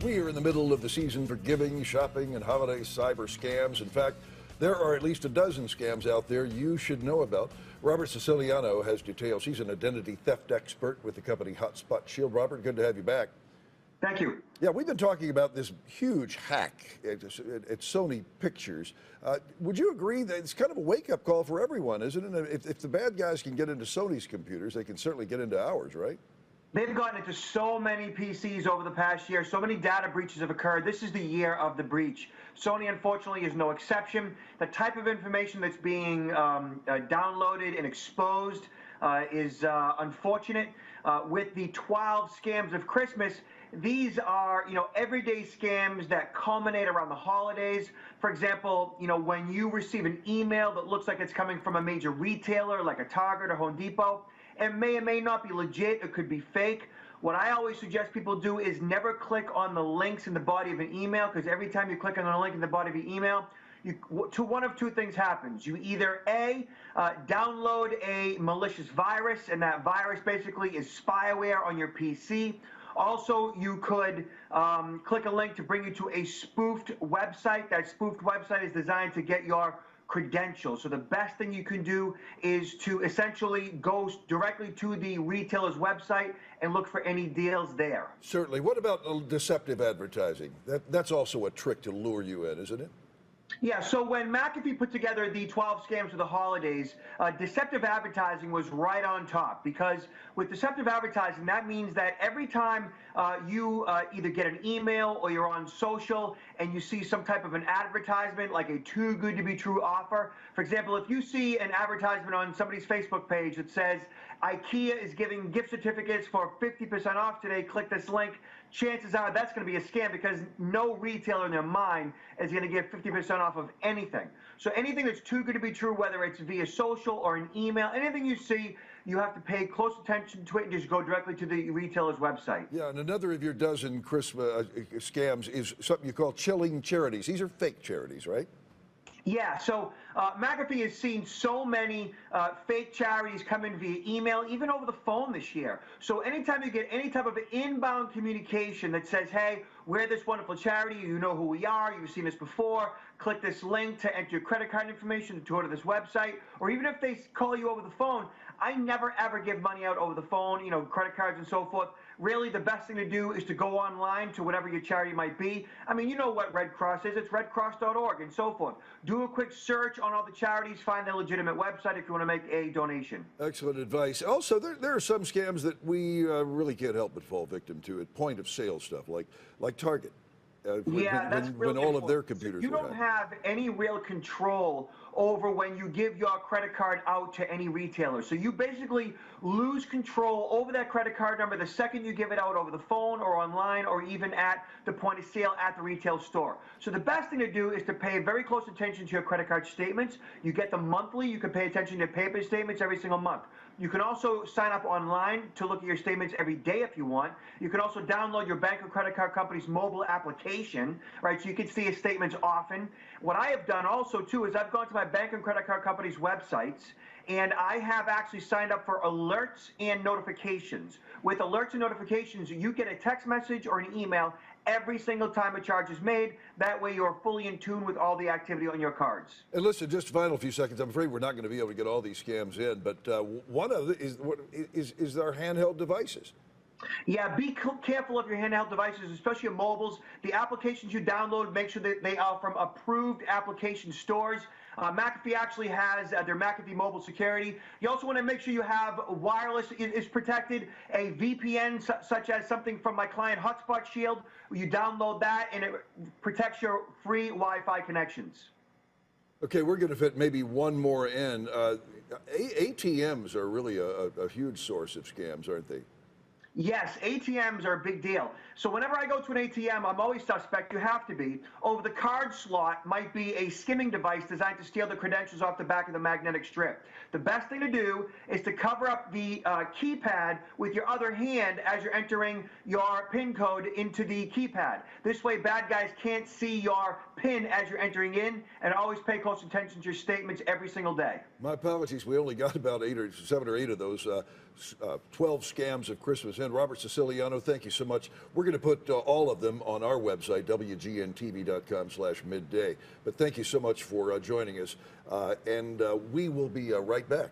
We are in the middle of the season for giving, shopping, and holiday cyber scams. In fact, there are at least a dozen scams out there you should know about. Robert Siciliano has details. He's an identity theft expert with the company Hotspot Shield. Robert, good to have you back. Thank you. Yeah, we've been talking about this huge hack at Sony Pictures. Would you agree that it's kind of a wake-up call for everyone, isn't it? If the bad guys can get into Sony's computers, they can certainly get into ours, right? They've gotten into so many PCs over the past year. So many data breaches have occurred. This is the year of the breach. Sony, unfortunately, is no exception. The type of information that's being downloaded and exposed is unfortunate. With the 12 scams of Christmas, these are, everyday scams that culminate around the holidays. For example, when you receive an email that looks like it's coming from a major retailer like a Target or Home Depot, it may or may not be legit. It could be fake. What I always suggest people do is never click on the links in the body of an email, because every time you click on a link in the body of your email, one of two things happens. You either download a malicious virus, and that virus basically is spyware on your PC. Also, you could click a link to bring you to a spoofed website. That spoofed website is designed to get your credentials. So the best thing you can do is to essentially go directly to the retailer's website and look for any deals there. Certainly. What about deceptive advertising? That's also a trick to lure you in, isn't it? Yeah, so when McAfee put together the 12 scams for the holidays, deceptive advertising was right on top, because with deceptive advertising, that means that every time you either get an email or you're on social and you see some type of an advertisement, like a too good to be true offer. For example, if you see an advertisement on somebody's Facebook page that says, IKEA is giving gift certificates for 50% off today, click this link, chances are that's going to be a scam, because no retailer in their mind is going to give 50% off of anything. So anything that's too good to be true, whether it's via social or an email, anything you see, you have to pay close attention to it and just go directly to the retailer's website. Yeah, and another of your dozen Christmas scams is something you call chilling charities. These are fake charities, right? Yeah, so McAfee has seen so many fake charities come in via email, even over the phone this year. So anytime you get any type of inbound communication that says, hey, we're this wonderful charity, you know who we are, you've seen us before, click this link to enter your credit card information to go to this website, or even if they call you over the phone, I never ever give money out over the phone, credit cards and so forth. Really, the best thing to do is to go online to whatever your charity might be. I mean, you know what Red Cross is. It's redcross.org and so forth. Do a quick search on all the charities, find their legitimate website if you want to make a donation. Excellent advice. Also, there are some scams that we really can't help but fall victim to at point of sale stuff, like Target. When all of their computers you don't have any real control over when you give your credit card out to any retailer. So you basically lose control over that credit card number the second you give it out over the phone or online or even at the point of sale at the retail store. So the best thing to do is to pay very close attention to your credit card statements. You get them monthly. You can pay attention to paper statements every single month. You can also sign up online to look at your statements every day if you want. You can also download your bank or credit card company's mobile application, right? So you can see your statements often. What I have done also, too, is I've gone to my bank and credit card company's websites, and I have actually signed up for alerts and notifications. With alerts and notifications, you get a text message or an email every single time a charge is made. That way you're fully in tune with all the activity on your cards. And listen, just final few seconds. I'm afraid we're not going to be able to get all these scams in, but one of it is our handheld devices. Yeah, be careful of your handheld devices, especially your mobiles. The applications you download, make sure that they are from approved application stores. McAfee actually has their McAfee Mobile Security. You also want to make sure you have wireless is protected, a VPN such as something from my client Hotspot Shield. You download that and it protects your free Wi-Fi connections. Okay, we're going to fit maybe one more in. ATMs are really a huge source of scams, aren't they? Yes, ATMs are a big deal. So whenever I go to an ATM, I'm always suspect. You have to be. Over the card slot might be a skimming device designed to steal the credentials off the back of the magnetic strip. The best thing to do is to cover up the keypad with your other hand as you're entering your PIN code into the keypad. This way, bad guys can't see your PIN as you're entering in, and always pay close attention to your statements every single day. My apologies. We only got about 7 or 8 of those 12 scams of Christmas in. and Robert Siciliano, thank you so much. We're going to put all of them on our website, wgntv.com/midday. But thank you so much for joining us, and we will be right back.